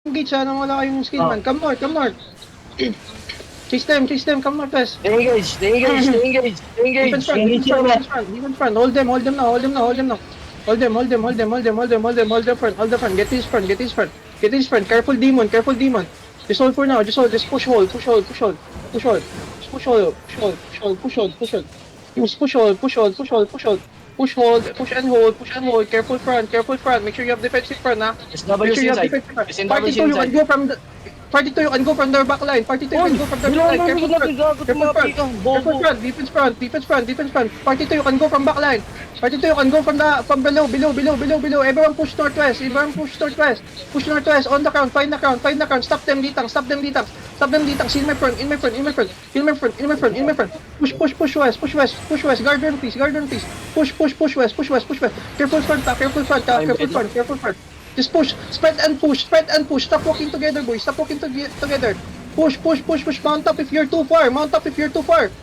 Engage ha, nang wala kayong skill man. Come north, come north. Chase them, come north west. Stay engaged. Defense front. Hold them now. Hold the front. Get his front. Careful demon. Just hold for now. Just push hold. Push hold. Push and hold. Careful front. Make sure you have defensive front, ha. There's Make W's sure you have inside. defensive front. There's in Party W's 2, you can inside. go from the... Party 2, you can go from their back line. Party 2, you can go from their back line. Careful front. Defense front. Party 2, you can go from back line. Party 2, you can go from below. Everyone push northwest. Push northwest. On the ground. Find the ground. Stop them, Litang. In my front. Push west. Guard run, please. Push west. Careful front. Just push. Spread and push. Stop walking together, boys. Push. Mount up if you're too far.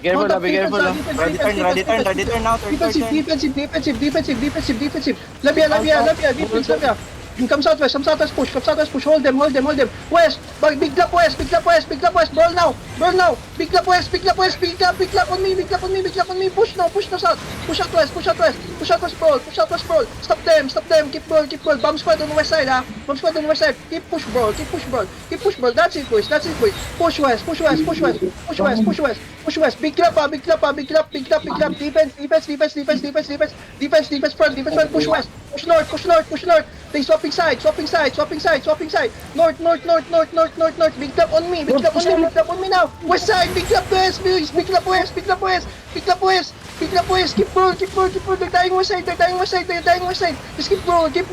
Be careful. Ready turn now. Defensive. Labia. Defense. Come southwest, push. Hold them. West. Big clap west. Brawl now. Big clap west. Big clap on me. Push now, south. Push out west, brawl. Stop them. Keep brawl. Bomb squad on the west side, ha. Keep push, brawl. That's it, boys. Push west. Big clap. Defense front. Push west. Push north. They swapping side. North. Big clap on me now. West side. Big clap west, please. Big clap west. Keep roll. They're dying west side. Just keep roll. Full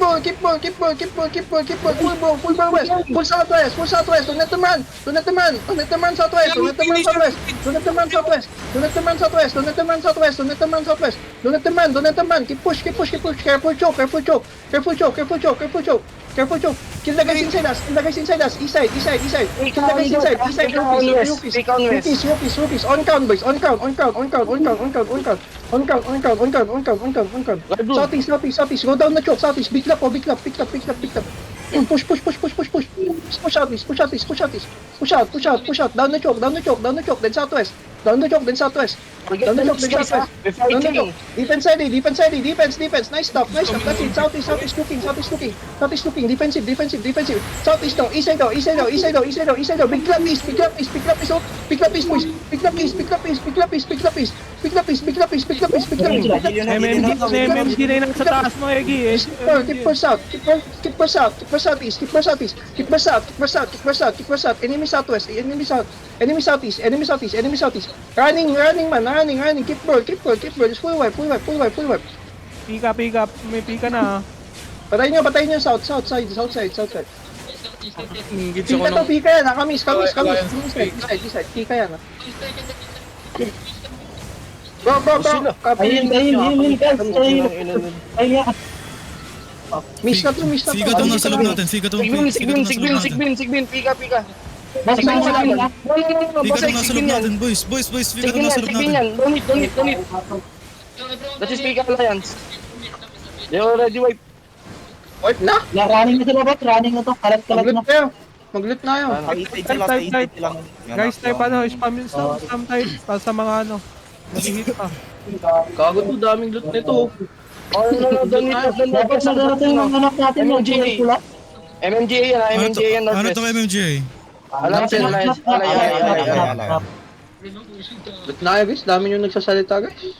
ball west. Full southwest. Don't let them run. Southwest. Don't let them run. Keep push. Careful choke. Kill the guys inside us. East side. Kill the guys inside. Rupis. On count, boys. On count. Southeast. Go down the choke. Southeast. Big clap. Push. Push out east. Down the choke. Then southwest. Defense side. Defense. Nice stuff. That's it. Southeast looking. Defensive. Southeast now. East side now. Big clap east. Boys. Big clap east. MMG na yung nasa taas mo, Egi. Keep for south. Enemy southwest. Enemy southeast. Running, man. Keep roll. Just full wipe. Pick up. May pika na. Patayin nyo. South side. Pika yan. Kamis. East side. Pika yan. Bro. Ayun. Miss na to. Siga daw nasa loob natin. Sigbin. Pika. Siga daw nasa loob natin, boys. Siga daw nasa loob natin. Don't it. That is Pika Alliance. They already wipe. Wipe na. Running na to. Kalat na. Maglit na yun. Type. Guys, type spam yung spam type. Para sa mga Nakihit pa. Kago to, daming loot nito. No, don't it. MMGA yan. Ano to MMGA? Alliance. Loot na yun, guys. Dami yung nagsasalita, guys.